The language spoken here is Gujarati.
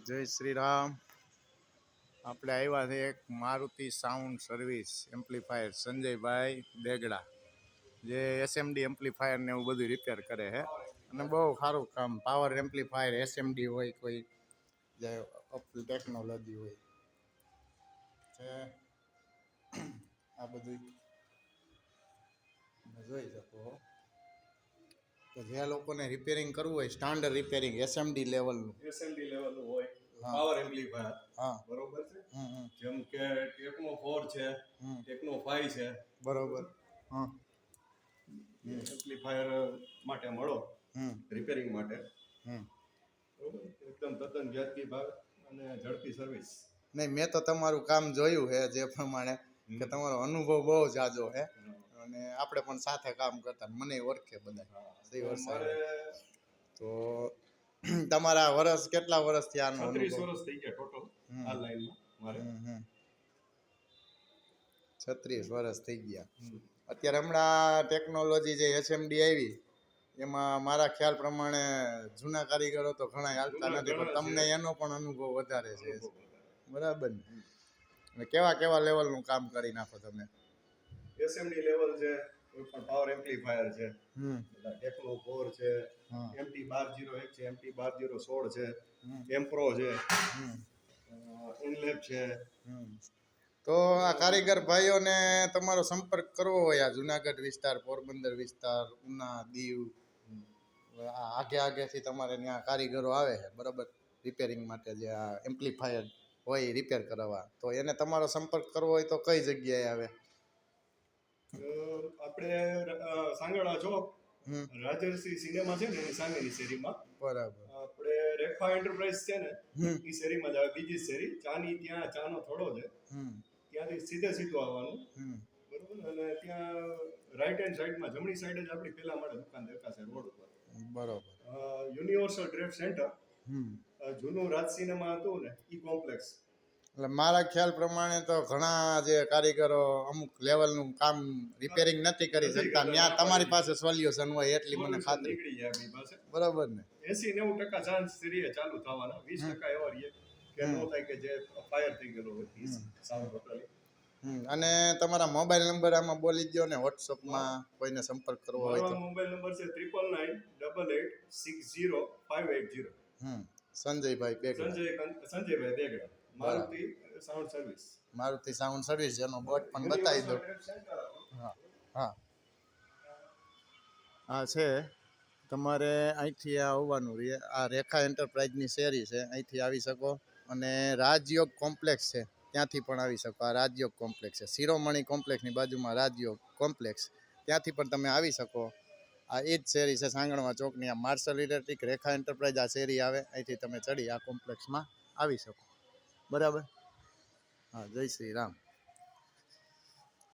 જય શ્રી રામ. આપણે આવ્યા છે એક મારુતિ સાઉન્ડ સર્વિસ એમ્પ્લીફાયર સંજયભાઈ દેગડા, જે એસએમડી એમ્પ્લીફાયર ને એવું બધું રિપેર કરે છે અને બહુ સારું કામ. પાવર એમ્પ્લીફાયર એસએમડી હોય, કોઈ જે ટેકનોલોજી હોય છે, આ બધું જોઈ શકો. તો જે લોકોને રિપેરિંગ કરવું હોય, સ્ટાન્ડર્ડ રિપેરિંગ એસએમડી લેવલનું હોય, પાવર એમ્પ્લીફાયર, હા બરોબર છે. જેમ કે ટેકનો 4 છે, ટેકનો 5 છે, બરોબર. હા, એમ્પ્લીફાયર માટે મળો રિપેરિંગ માટે. બરોબર, એકદમ તદ્દન વ્યાજબી ભાવ અને ઝડપી સર્વિસ. નહીં, મેં તો તમારું કામ જોયું છે જે પ્રમાણે કે તમારો અનુભવ બહુ જાજો છે અને આપણે પણ સાથે કામ કરતા, મને ઓળખે બધા. તો તમારા વર્ષ કેટલા વર્ષથી આનો 36 વર્ષ થઈ ગયા ટોટલ આ લાઈનમાં મારે. 36 વર્ષ થઈ ગયા. અત્યારે હમણાં ટેકનોલોજી જે એસએમડી આવી એમાં મારા ખ્યાલ પ્રમાણે જૂના કારીગરો તો ઘણા હાલતા નથી, પણ તમને એનો પણ અનુભવ વધારે છે, બરાબર ને? અને કેવા કેવા લેવલનું કામ કરી નાખો તમે? એસએમડી લેવલ છે, કોઈ પણ પાવર એમ્પ્લીફાયર છે, ટેકનો 4 છે, એમટી 1201 છે, એમટી 1216 છે, એમ્પ્રો છે, ઇનલેબ છે. તો આ કારીગર ભાઈઓને તમારો સંપર્ક કરવો હોય, આ જુનાગઢ વિસ્તાર, પોરબંદર વિસ્તાર, ઉના, દીવ, આગે આગેથી તમારે ત્યાં કારીગરો આવે છે, બરાબર, રિપેરિંગ માટે, જે આ એમ્પ્લીફાયર હોય રિપેર કરાવવા, તો એને તમારો સંપર્ક કરવો હોય તો કઈ જગ્યાએ આવે? આપણે સાંગળા ચોક, રાજર્ષિ સિનેમા છે ને એની સામેની શેરીમાં. બરાબર. આપણે રેખા એન્ટરપ્રાઇઝ છે ને એ શેરીમાં જ આવે, બીજી શેરી ચાની, ત્યાં ચાનો થોડો છે, ત્યાંથી સીધું આવવાનું, બરોબર. અને ત્યાં રાઈટ હેન્ડ સાઈડમાં, જમણી સાઈડ જ આપણી પેલા મળે દુકાન દેખાશે રોડ ઉપર, બરોબર. યુનિવર્સલ ટ્રેડ સેન્ટર, જૂનું રાજ સિનેમા હતું ને ઈ કોમ્પ્લેક્સ. એટલે મારા ખ્યાલ પ્રમાણે તો ઘણા જે કારીગરો અમુક લેવલનું કામ રિપેરિંગ નથી કરી શકતા, ત્યાં તમારી પાસે સોલ્યુશન હોય એટલી મને ખાતરી. બરાબર ને? 80-90% ચાન્સ સીરીએ ચાલુ થવાના, 20% એવા રહીએ કે નો થાય કે જે ફાયર થઈ ગયેલો હોય સાઉન્ડ ટોટલી. અને તમારા મોબાઈલ નંબર આમાં બોલી દો ને, વોટ્સઅપમાં કોઈને સંપર્ક કરવો હોય તો. મોબાઈલ નંબર છે 9998880580. Sanjaybhai Degada. Sanjaybhai Degada, Maruti sound service. Maruti sound service, એનો બોર્ડ પણ બતાવી દો. હા હા, આ છે. તમારે અહીંથી આવવાનું રહે, આ રેખા એન્ટરપ્રાઇઝની શેરી છે, અહીંથી આવી શકો. અને રાજયોગ કોમ્પ્લેક્સ છે, ત્યાંથી પણ આવી શકો. આ રાજયોગ કોમ્પ્લેક્સ છે, શિરોમણી કોમ્પ્લેક્સની બાજુમાં રાજયોગ કોમ્પ્લેક્સ, ત્યાંથી પણ તમે આવી શકો. આ એ જ શેરી છે સાંગણવા ચોકની, આ માર્શલ ઇલેક્ટ્રિક રેખા એન્ટરપ્રાઇઝ આ શેરી આવે, અહીંથી તમે ચડી આ કોમ્પ્લેક્સમાં આવી શકો, બરાબર. હા, જય શ્રી રામ.